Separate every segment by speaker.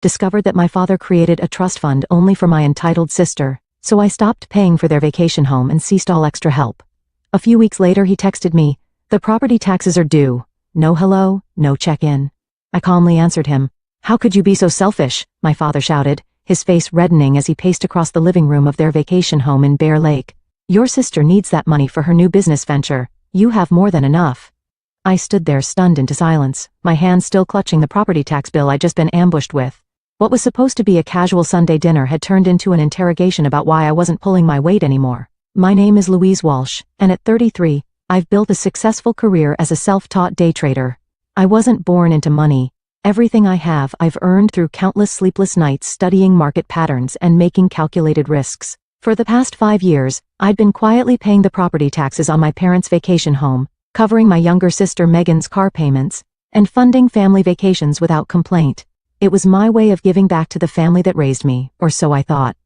Speaker 1: discovered that my father created a trust fund only for my entitled sister, so I stopped paying for their vacation home and ceased all extra help. A few weeks later he texted me, "The property taxes are due. No hello, no check-in." I calmly answered him. "How could you be so selfish?" my father shouted, his face reddening as he paced across the living room of their vacation home in Bear Lake. "Your sister needs that money for her new business venture. You have more than enough." I stood there stunned into silence, my hands still clutching the property tax bill I'd just been ambushed with. What was supposed to be a casual Sunday dinner had turned into an interrogation about why I wasn't pulling my weight anymore. My name is Louise Walsh, and at 33, I've built a successful career as a self-taught day trader. I wasn't born into money. Everything I have I've earned through countless sleepless nights studying market patterns and making calculated risks. For the past 5 years, I'd been quietly paying the property taxes on my parents' vacation home, covering my younger sister Megan's car payments, and funding family vacations without complaint. It was my way of giving back to the family that raised me, or so I thought.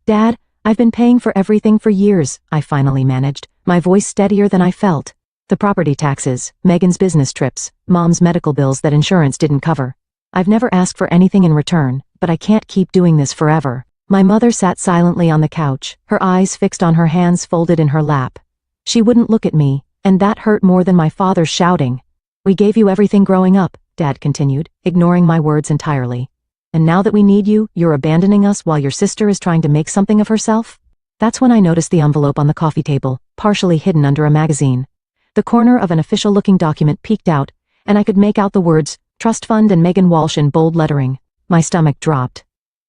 Speaker 1: "Dad, I've been paying for everything for years," I finally managed, my voice steadier than I felt. "The property taxes, Megan's business trips, Mom's medical bills that insurance didn't cover. I've never asked for anything in return, but I can't keep doing this forever." My mother sat silently on the couch, her eyes fixed on her hands folded in her lap. She wouldn't look at me, and that hurt more than my father shouting. "We gave you everything growing up," Dad continued, ignoring my words entirely. "And now that we need you, you're abandoning us while your sister is trying to make something of herself?" That's when I noticed the envelope on the coffee table, partially hidden under a magazine. The corner of an official-looking document peeked out, and I could make out the words, "Trust Fund" and Megan Walsh in bold lettering. My stomach dropped.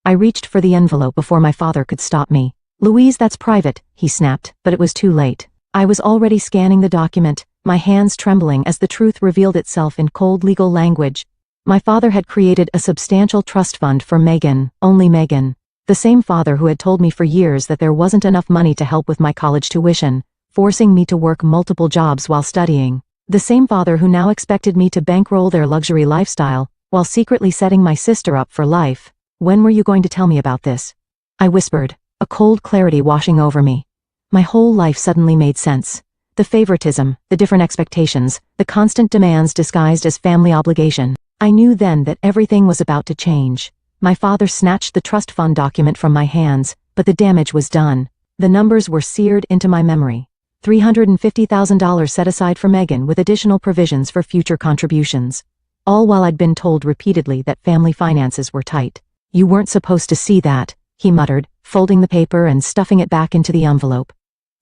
Speaker 1: I reached for the envelope before my father could stop me. "Louise, that's private," he snapped, but it was too late. I was already scanning the document, my hands trembling as the truth revealed itself in cold legal language. My father had created a substantial trust fund for Megan, only Megan. The same father who had told me for years that there wasn't enough money to help with my college tuition, forcing me to work multiple jobs while studying. The same father who now expected me to bankroll their luxury lifestyle, while secretly setting my sister up for life. "When were you going to tell me about this?" I whispered, a cold clarity washing over me. My whole life suddenly made sense. The favoritism, the different expectations, the constant demands disguised as family obligation. I knew then that everything was about to change. My father snatched the trust fund document from my hands, but the damage was done. The numbers were seared into my memory. $350,000 set aside for Megan with additional provisions for future contributions. All while I'd been told repeatedly that family finances were tight. "You weren't supposed to see that," he muttered, folding the paper and stuffing it back into the envelope.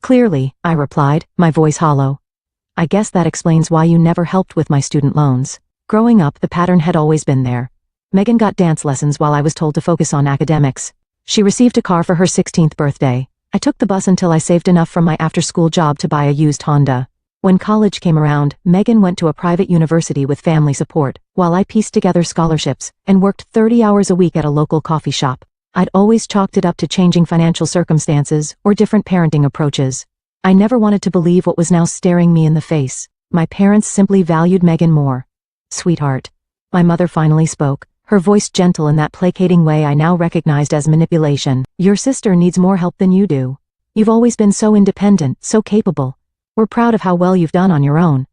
Speaker 1: "Clearly," I replied, my voice hollow. "I guess that explains why you never helped with my student loans." Growing up, the pattern had always been there. Megan got dance lessons while I was told to focus on academics. She received a car for her 16th birthday. I took the bus until I saved enough from my after-school job to buy a used Honda. When college came around, Megan went to a private university with family support, while I pieced together scholarships and worked 30 hours a week at a local coffee shop. I'd always chalked it up to changing financial circumstances or different parenting approaches. I never wanted to believe what was now staring me in the face. My parents simply valued Megan more. "Sweetheart." My mother finally spoke, her voice gentle in that placating way I now recognized as manipulation. "Your sister needs more help than you do. You've always been so independent, so capable. We're proud of how well you've done on your own."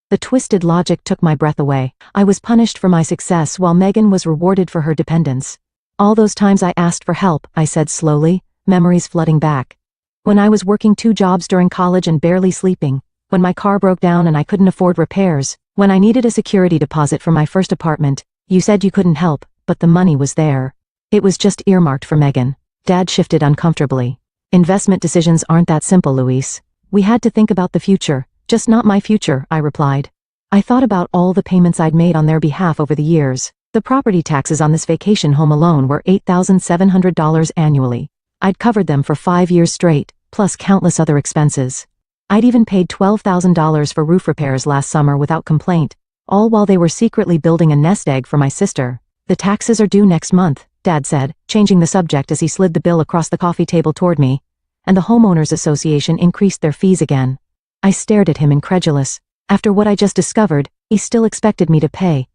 Speaker 1: The twisted logic took my breath away. I was punished for my success while Megan was rewarded for her dependence. "All those times I asked for help," I said slowly, memories flooding back. "When I was working 2 jobs during college and barely sleeping, when my car broke down and I couldn't afford repairs, when I needed a security deposit for my first apartment, you said you couldn't help, but the money was there. It was just earmarked for Megan." Dad shifted uncomfortably. "Investment decisions aren't that simple, Louise. We had to think about the future, just not my future," I replied. I thought about all the payments I'd made on their behalf over the years. The property taxes on this vacation home alone were $8,700 annually. I'd covered them for 5 years straight, plus countless other expenses. I'd even paid $12,000 for roof repairs last summer without complaint, all while they were secretly building a nest egg for my sister. "The taxes are due next month," Dad said, changing the subject as he slid the bill across the coffee table toward me, "and the Homeowners Association increased their fees again." I stared at him incredulous. After what I just discovered, he still expected me to pay.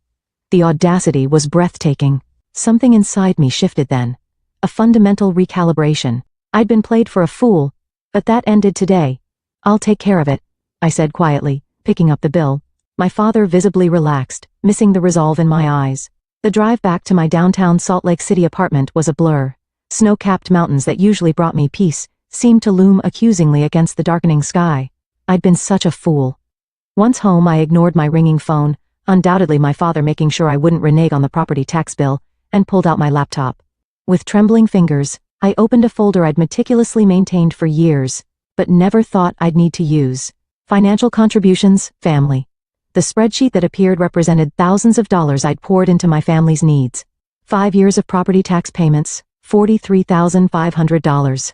Speaker 1: The audacity was breathtaking. Something inside me shifted then. A fundamental recalibration. I'd been played for a fool, but that ended today. "I'll take care of it," I said quietly, picking up the bill. My father visibly relaxed, missing the resolve in my eyes. The drive back to my downtown Salt Lake City apartment was a blur. Snow-capped mountains that usually brought me peace seemed to loom accusingly against the darkening sky. I'd been such a fool. Once home, I ignored my ringing phone, undoubtedly my father making sure I wouldn't renege on the property tax bill, and pulled out my laptop. With trembling fingers, I opened a folder I'd meticulously maintained for years, but never thought I'd need to use. Financial contributions, family. The spreadsheet that appeared represented thousands of dollars I'd poured into my family's needs. 5 years of property tax payments, $43,500.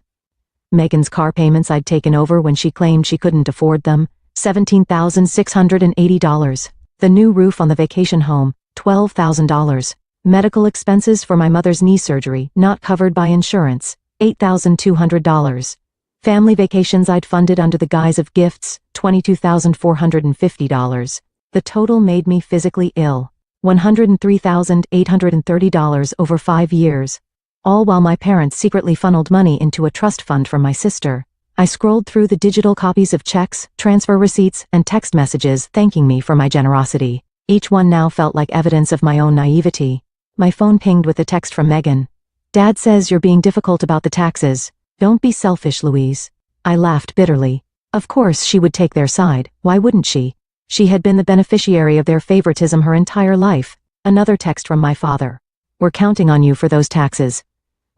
Speaker 1: Megan's car payments I'd taken over when she claimed she couldn't afford them, $17,680. The new roof on the vacation home, $12,000. Medical expenses for my mother's knee surgery, not covered by insurance, $8,200. Family vacations I'd funded under the guise of gifts, $22,450. The total made me physically ill. $103,830 over 5 years. All while my parents secretly funneled money into a trust fund from my sister. I scrolled through the digital copies of checks, transfer receipts, and text messages thanking me for my generosity. Each one now felt like evidence of my own naivety. My phone pinged with a text from Megan. Dad says you're being difficult about the taxes. Don't be selfish, Louise. I laughed bitterly. Of course she would take their side, why wouldn't she? She had been the beneficiary of their favoritism her entire life. Another text from my father. We're counting on you for those taxes.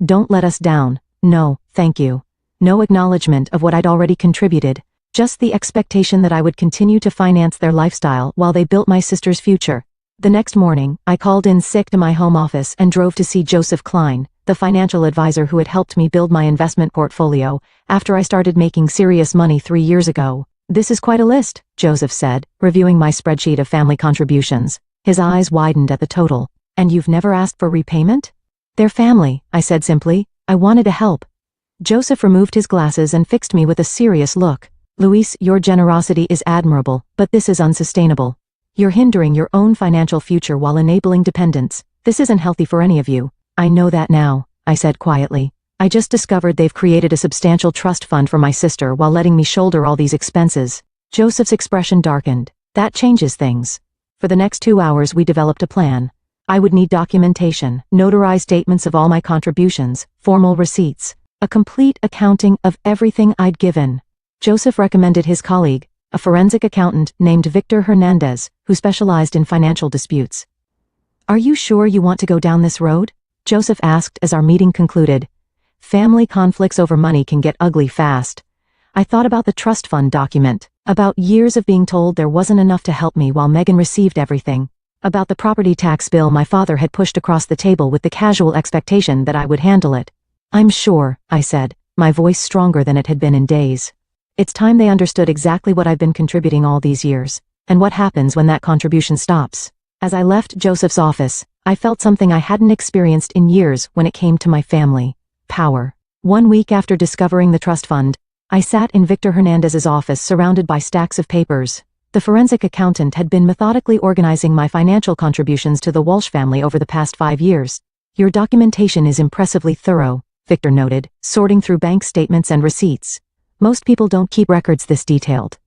Speaker 1: Don't let us down. No, thank you. No acknowledgement of what I'd already contributed, just the expectation that I would continue to finance their lifestyle while they built my sister's future. The next morning, I called in sick to my home office and drove to see Joseph Klein, the financial advisor who had helped me build my investment portfolio after I started making serious money 3 years ago. This is quite a list, Joseph said, reviewing my spreadsheet of family contributions. His eyes widened at the total. And you've never asked for repayment? They're family, I said simply. I wanted to help. Joseph removed his glasses and fixed me with a serious look. Louise, your generosity is admirable, but this is unsustainable. You're hindering your own financial future while enabling dependents. This isn't healthy for any of you. I know that now, I said quietly. I just discovered they've created a substantial trust fund for my sister while letting me shoulder all these expenses. Joseph's expression darkened. That changes things. For the next 2 hours we developed a plan. I would need documentation, notarized statements of all my contributions, formal receipts, a complete accounting of everything I'd given. Joseph recommended his colleague, a forensic accountant named Victor Hernandez, who specialized in financial disputes. Are you sure you want to go down this road? Joseph asked as our meeting concluded. Family conflicts over money can get ugly fast. I thought about the trust fund document, about years of being told there wasn't enough to help me while Megan received everything, about the property tax bill my father had pushed across the table with the casual expectation that I would handle it. I'm sure, I said, my voice stronger than it had been in days. It's time they understood exactly what I've been contributing all these years, and what happens when that contribution stops. As I left Joseph's office, I felt something I hadn't experienced in years when it came to my family. Power. 1 week after discovering the trust fund, I sat in Victor Hernandez's office surrounded by stacks of papers. The forensic accountant had been methodically organizing my financial contributions to the Walsh family over the past 5 years. Your documentation is impressively thorough, Victor noted, sorting through bank statements and receipts. Most people don't keep records this detailed.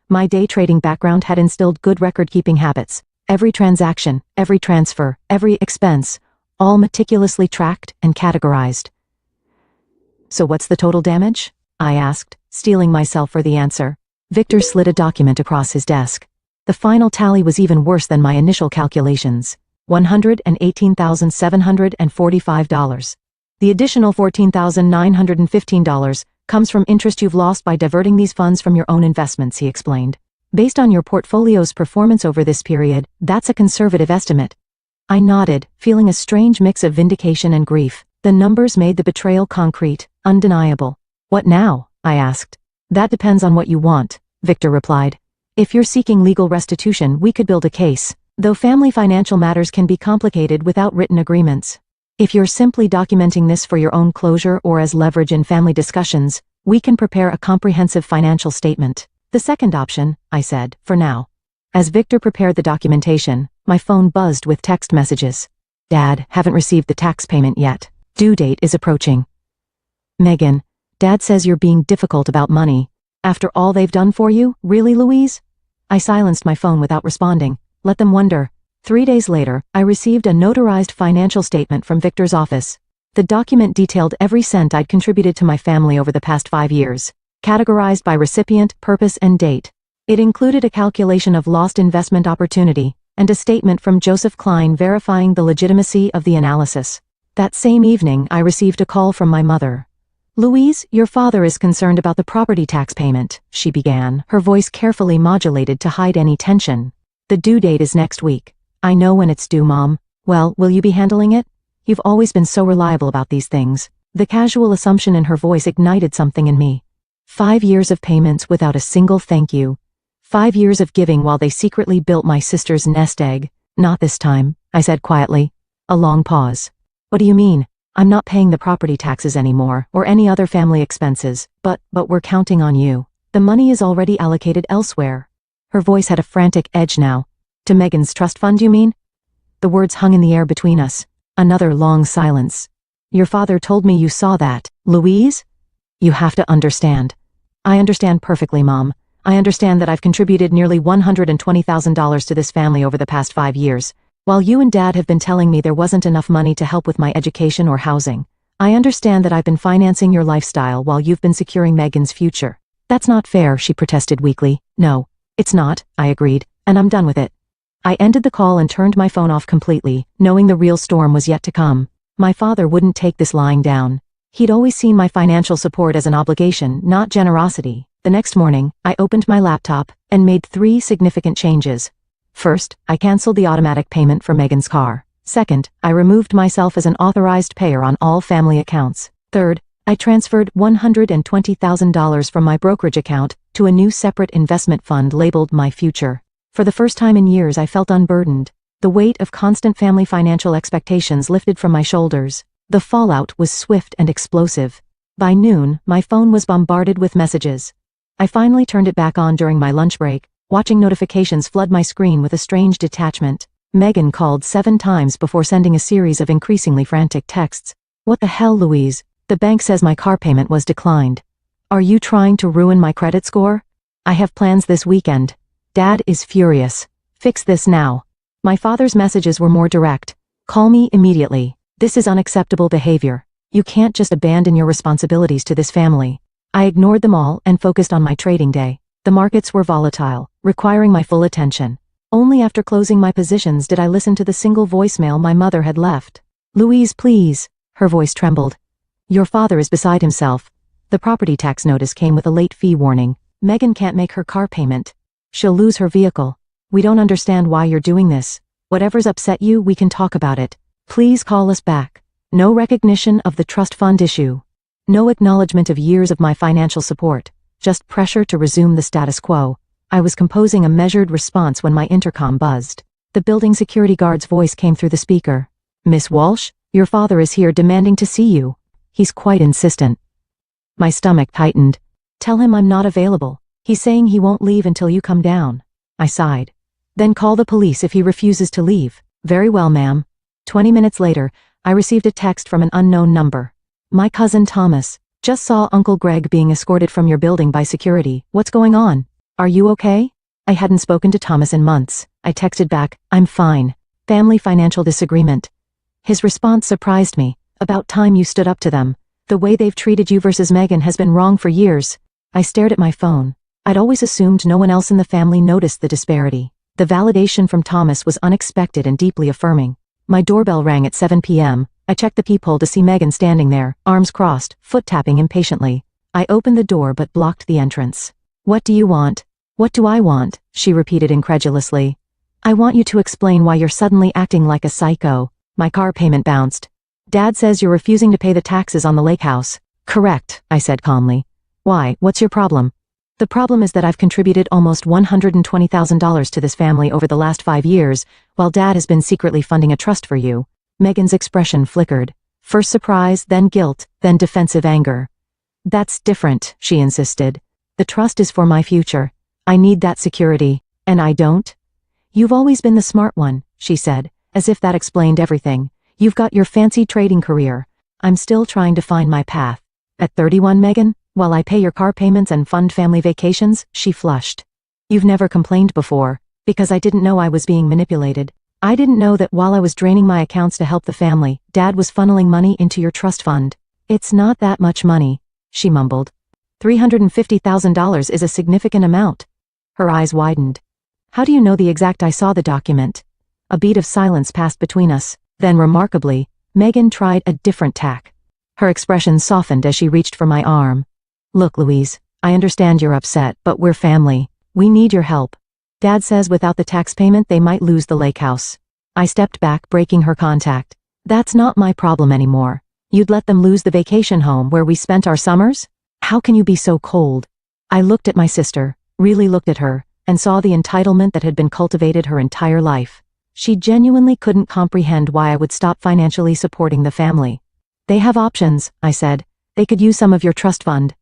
Speaker 1: My day trading background had instilled good record-keeping habits. Every transaction, every transfer, every expense, all meticulously tracked and categorized. So what's the total damage? I asked, steeling myself for the answer. Victor slid a document across his desk. The final tally was even worse than my initial calculations. $118,745. The additional $14,915 comes from interest you've lost by diverting these funds from your own investments, he explained. Based on your portfolio's performance over this period, that's a conservative estimate. I nodded, feeling a strange mix of vindication and grief. The numbers made the betrayal concrete, undeniable. What now? I asked. That depends on what you want, Victor replied. If you're seeking legal restitution, we could build a case, though family financial matters can be complicated without written agreements. If you're simply documenting this for your own closure or as leverage in family discussions, we can prepare a comprehensive financial statement. The second option, I said, for now. As Victor prepared the documentation, my phone buzzed with text messages. Dad, haven't received the tax payment yet. Due date is approaching. Megan, Dad says you're being difficult about money. After all they've done for you, really, Louise? I silenced my phone without responding. Let them wonder. 3 days later, I received a notarized financial statement from Victor's office. The document detailed every cent I'd contributed to my family over the past 5 years, categorized by recipient, purpose, and date. It included a calculation of lost investment opportunity, and a statement from Joseph Klein verifying the legitimacy of the analysis. That same evening, I received a call from my mother. "Louise, your father is concerned about the property tax payment," she began, her voice carefully modulated to hide any tension. "The due date is next week. I know when it's due, Mom. Well, will you be handling it? You've always been so reliable about these things." The casual assumption in her voice ignited something in me. 5 years of payments without a single thank you. 5 years of giving while they secretly built my sister's nest egg. "Not this time," I said quietly. A long pause. "What do you mean? I'm not paying the property taxes anymore, or any other family expenses, but we're counting on you. The money is already allocated elsewhere." Her voice had a frantic edge now. "To Megan's trust fund, you mean?" The words hung in the air between us. Another long silence. "Your father told me you saw that, Louise?" "You have to understand." "I understand perfectly, Mom. I understand that I've contributed nearly $120,000 to this family over the past 5 years. While you and Dad have been telling me there wasn't enough money to help with my education or housing, I understand that I've been financing your lifestyle while you've been securing Megan's future." "That's not fair," she protested weakly. "No, it's not," I agreed, "and I'm done with it." I ended the call and turned my phone off completely, knowing the real storm was yet to come. My father wouldn't take this lying down. He'd always seen my financial support as an obligation, not generosity. The next morning, I opened my laptop and made 3 significant changes. First, I canceled the automatic payment for Megan's car. Second, I removed myself as an authorized payer on all family accounts. Third, I transferred $120,000 from my brokerage account to a new separate investment fund labeled My Future. For the first time in years, I felt unburdened. The weight of constant family financial expectations lifted from my shoulders. The fallout was swift and explosive. By noon, my phone was bombarded with messages. I finally turned it back on during my lunch break, watching notifications flood my screen with a strange detachment. Megan called 7 times before sending a series of increasingly frantic texts. "What the hell, Louise? The bank says my car payment was declined. Are you trying to ruin my credit score? I have plans this weekend. Dad is furious. Fix this now." My father's messages were more direct. "Call me immediately. This is unacceptable behavior. You can't just abandon your responsibilities to this family." I ignored them all and focused on my trading day. The markets were volatile, requiring my full attention. Only after closing my positions did I listen to the single voicemail my mother had left. "Louise, please." Her voice trembled. "Your father is beside himself. The property tax notice came with a late fee warning. Megan can't make her car payment. She'll lose her vehicle. We don't understand why you're doing this. Whatever's upset you, we can talk about it. Please call us back." No recognition of the trust fund issue. No acknowledgement of years of my financial support. Just pressure to resume the status quo. I was composing a measured response when my intercom buzzed. The building security guard's voice came through the speaker. "Miss Walsh, your father is here demanding to see you. He's quite insistent." My stomach tightened. "Tell him I'm not available. He's saying he won't leave until you come down." I sighed. "Then call the police if he refuses to leave." "Very well, ma'am." 20 minutes later, I received a text from an unknown number. "My cousin Thomas. Just saw Uncle Greg being escorted from your building by security. What's going on? Are you okay?" I hadn't spoken to Thomas in months. I texted back, "I'm fine. Family financial disagreement." His response surprised me. "About time you stood up to them. The way they've treated you versus Megan has been wrong for years." I stared at my phone. I'd always assumed no one else in the family noticed the disparity. The validation from Thomas was unexpected and deeply affirming. My doorbell rang at 7 p.m. I checked the peephole to see Megan standing there, arms crossed, foot tapping impatiently. I opened the door but blocked the entrance. "What do you want?" "What do I want?" she repeated incredulously. "I want you to explain why you're suddenly acting like a psycho." My car payment bounced. "Dad says you're refusing to pay the taxes on the lake house." "Correct," I said calmly. "Why, what's your problem?" "The problem is that I've contributed almost $120,000 to this family over the last 5 years, while Dad has been secretly funding a trust for you." Megan's expression flickered. First surprise, then guilt, then defensive anger. "That's different," she insisted. "The trust is for my future. I need that security, and I don't." "You've always been the smart one," she said, as if that explained everything. "You've got your fancy trading career. I'm still trying to find my path." "At 31, Megan? While I pay your car payments and fund family vacations?" She flushed. "You've never complained before, because I didn't know I was being manipulated." I didn't know that while I was draining my accounts to help the family, Dad was funneling money into your trust fund. It's not that much money, she mumbled. $350,000 is a significant amount. Her eyes widened. How do you know the exact? I saw the document. A beat of silence passed between us. Then remarkably, Megan tried a different tack. Her expression softened as she reached for my arm. Look, Louise, I understand you're upset, but we're family. We need your help. Dad says without the tax payment they might lose the lake house. I stepped back, breaking her contact. That's not my problem anymore. You'd let them lose the vacation home where we spent our summers? How can you be so cold? I looked at my sister, really looked at her, and saw the entitlement that had been cultivated her entire life. She genuinely couldn't comprehend why I would stop financially supporting the family. They have options, I said. They could use some of your trust fund.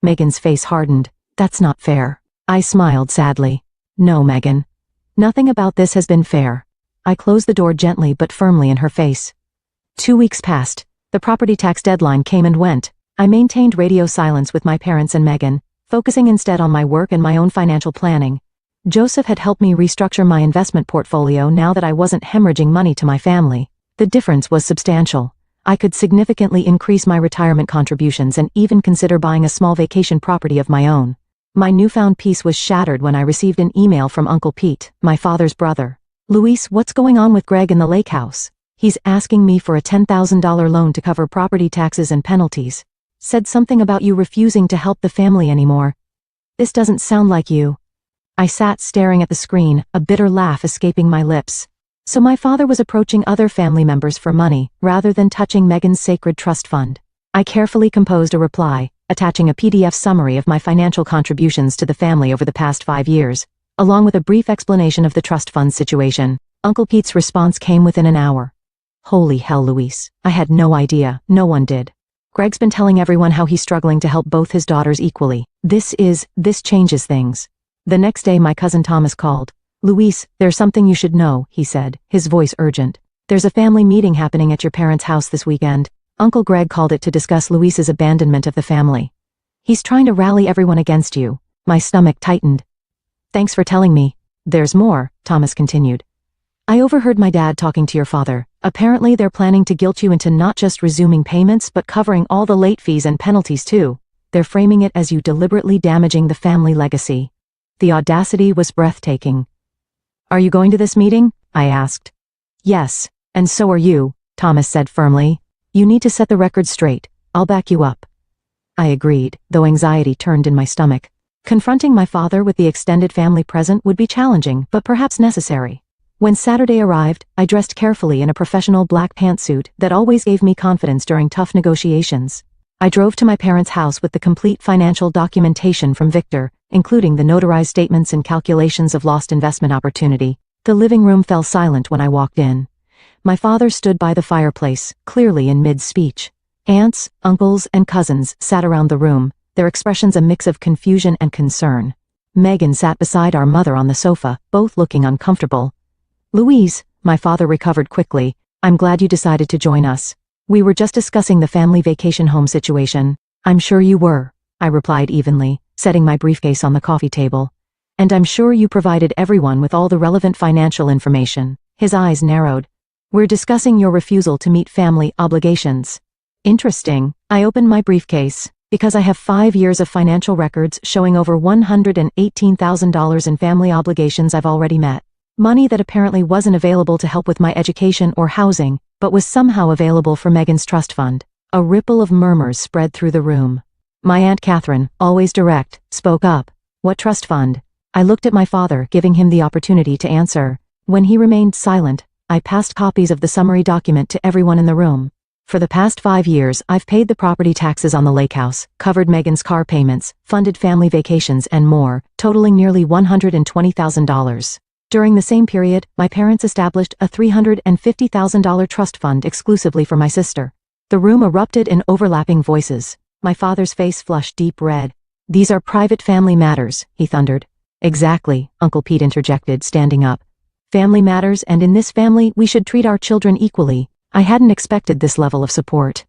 Speaker 1: Megan's face hardened. That's not fair. I smiled sadly. No, Megan. Nothing about this has been fair. I closed the door gently but firmly in her face. 2 weeks passed. The property tax deadline came and went. I maintained radio silence with my parents and Megan, focusing instead on my work and my own financial planning. Joseph had helped me restructure my investment portfolio now that I wasn't hemorrhaging money to my family. The difference was substantial. I could significantly increase my retirement contributions and even consider buying a small vacation property of my own. My newfound peace was shattered when I received an email from Uncle Pete, my father's brother. Luis, what's going on with Greg in the lake house? He's asking me for a $10,000 loan to cover property taxes and penalties. Said something about you refusing to help the family anymore. This doesn't sound like you. I sat staring at the screen, a bitter laugh escaping my lips. So my father was approaching other family members for money, rather than touching Megan's sacred trust fund. I carefully composed a reply, attaching a PDF summary of my financial contributions to the family over the past 5 years, along with a brief explanation of the trust fund situation. Uncle Pete's response came within an hour. Holy hell, Luis. I had no idea. No one did. Greg's been telling everyone how he's struggling to help both his daughters equally. This changes things. The next day my cousin Thomas called. Luis, there's something you should know, he said, his voice urgent. There's a family meeting happening at your parents' house this weekend. Uncle Greg called it to discuss Luis's abandonment of the family. He's trying to rally everyone against you. My stomach tightened. Thanks for telling me. There's more, Thomas continued. I overheard my dad talking to your father. Apparently they're planning to guilt you into not just resuming payments but covering all the late fees and penalties too. They're framing it as you deliberately damaging the family legacy. The audacity was breathtaking. Are you going to this meeting? I asked. Yes, and so are you, Thomas said firmly. You need to set the record straight. I'll back you up. I agreed, though anxiety turned in my stomach. Confronting my father with the extended family present would be challenging, but perhaps necessary. When Saturday arrived, I dressed carefully in a professional black pantsuit that always gave me confidence during tough negotiations. I drove to my parents' house with the complete financial documentation from Victor, including the notarized statements and calculations of lost investment opportunity. The living room fell silent when I walked in. My father stood by the fireplace, clearly in mid-speech. Aunts, uncles, and cousins sat around the room, their expressions a mix of confusion and concern. Megan sat beside our mother on the sofa, both looking uncomfortable. Louise, my father recovered quickly, I'm glad you decided to join us. We were just discussing the family vacation home situation. I'm sure you were, I replied evenly, setting my briefcase on the coffee table. And I'm sure you provided everyone with all the relevant financial information. His eyes narrowed. We're discussing your refusal to meet family obligations. Interesting. I opened my briefcase, because I have 5 years of financial records showing over $118,000 in family obligations I've already met. Money that apparently wasn't available to help with my education or housing, but was somehow available for Megan's trust fund. A ripple of murmurs spread through the room. My Aunt Catherine, always direct, spoke up. What trust fund? I looked at my father, giving him the opportunity to answer. When he remained silent, I passed copies of the summary document to everyone in the room. For the past 5 years, I've paid the property taxes on the lake house, covered Megan's car payments, funded family vacations and more, totaling nearly $120,000. During the same period, my parents established a $350,000 trust fund exclusively for my sister. The room erupted in overlapping voices. My father's face flushed deep red. These are private family matters, he thundered. Exactly, Uncle Pete interjected, standing up. Family matters, and in this family we should treat our children equally. I hadn't expected this level of support.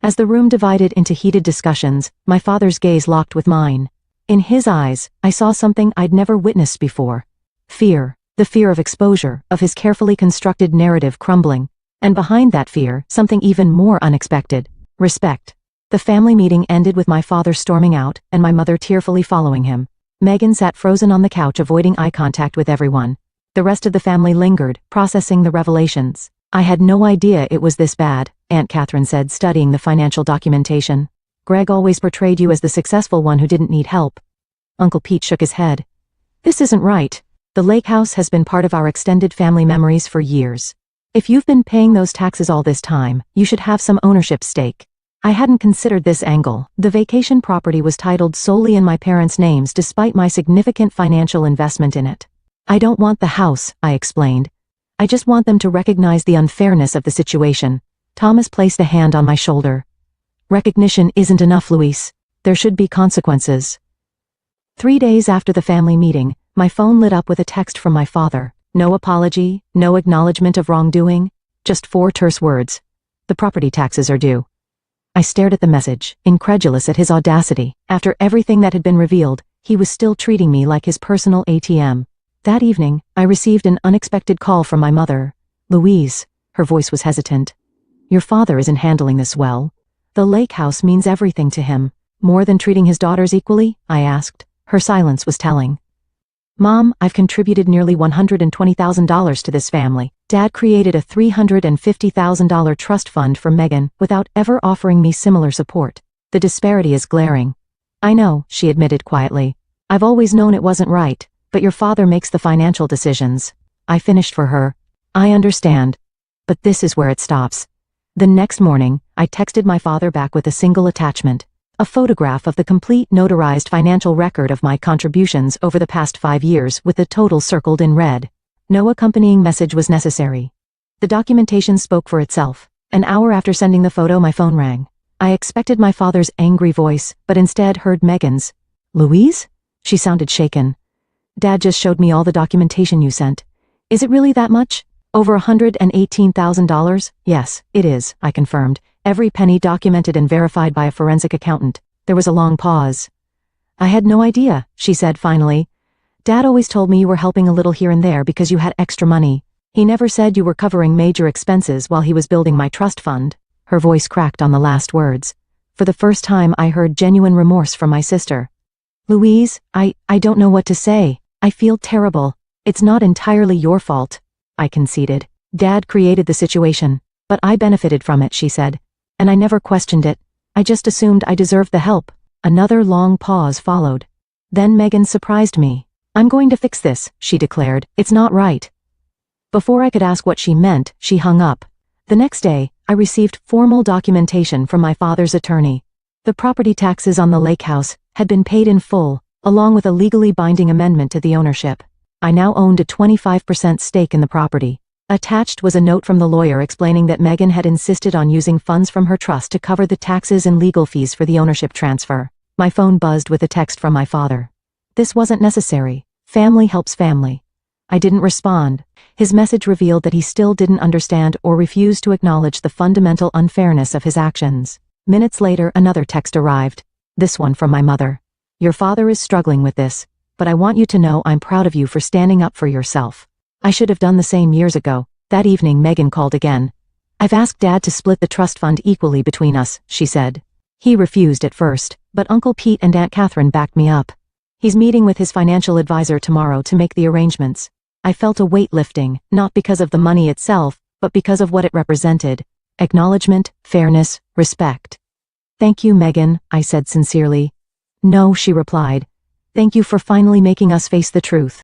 Speaker 1: As the room divided into heated discussions, my father's gaze locked with mine. In his eyes, I saw something I'd never witnessed before. Fear. The fear of exposure, of his carefully constructed narrative crumbling. And behind that fear, something even more unexpected. Respect. The family meeting ended with my father storming out, and my mother tearfully following him. Megan sat frozen on the couch, avoiding eye contact with everyone. The rest of the family lingered, processing the revelations. I had no idea it was this bad, Aunt Catherine said, studying the financial documentation. Greg always portrayed you as the successful one who didn't need help. Uncle Pete shook his head. This isn't right. The lake house has been part of our extended family memories for years. If you've been paying those taxes all this time, you should have some ownership stake. I hadn't considered this angle. The vacation property was titled solely in my parents' names despite my significant financial investment in it. I don't want the house, I explained. I just want them to recognize the unfairness of the situation. Thomas placed a hand on my shoulder. Recognition isn't enough, Luis. There should be consequences. 3 days after the family meeting, my phone lit up with a text from my father. No apology, no acknowledgement of wrongdoing, just 4 terse words. The property taxes are due. I stared at the message, incredulous at his audacity. After everything that had been revealed, he was still treating me like his personal ATM. That evening, I received an unexpected call from my mother. Louise, her voice was hesitant. Your father isn't handling this well. The lake house means everything to him. More than treating his daughters equally? I asked. Her silence was telling. Mom, I've contributed nearly $120,000 to this family. Dad created a $350,000 trust fund for Megan without ever offering me similar support. The disparity is glaring. I know, she admitted quietly. I've always known it wasn't right, but your father makes the financial decisions. I finished for her. I understand. But this is where it stops. The next morning, I texted my father back with a single attachment. A photograph of the complete notarized financial record of my contributions over the past 5 years with the total circled in red. No accompanying message was necessary. The documentation spoke for itself. An hour after sending the photo, my phone rang. I expected my father's angry voice, but instead heard Megan's. Louise? She sounded shaken. Dad just showed me all the documentation you sent. Is it really that much? Over $118,000? Yes, it is, I confirmed. Every penny documented and verified by a forensic accountant. There was a long pause. I had no idea, she said finally. Dad always told me you were helping a little here and there because you had extra money. He never said you were covering major expenses while he was building my trust fund. Her voice cracked on the last words. For the first time, I heard genuine remorse from my sister. Louise, I don't know what to say. I feel terrible. It's not entirely your fault, I conceded. Dad created the situation, but I benefited from it, she said. And I never questioned it. I just assumed I deserved the help. Another long pause followed. Then Megan surprised me. I'm going to fix this, she declared. It's not right. Before I could ask what she meant, she hung up. The next day, I received formal documentation from my father's attorney. The property taxes on the lake house had been paid in full, along with a legally binding amendment to the ownership. I now owned a 25% stake in the property. Attached was a note from the lawyer explaining that Megan had insisted on using funds from her trust to cover the taxes and legal fees for the ownership transfer. My phone buzzed with a text from my father. This wasn't necessary. Family helps family. I didn't respond. His message revealed that he still didn't understand or refused to acknowledge the fundamental unfairness of his actions. Minutes later, another text arrived. This one from my mother. Your father is struggling with this, but I want you to know I'm proud of you for standing up for yourself. I should have done the same years ago. That evening, Megan called again. I've asked Dad to split the trust fund equally between us, she said. He refused at first, but Uncle Pete and Aunt Catherine backed me up. He's meeting with his financial advisor tomorrow to make the arrangements. I felt a weight lifting, not because of the money itself, but because of what it represented. Acknowledgement, fairness, respect. Thank you, Megan, I said sincerely. No, she replied. Thank you for finally making us face the truth.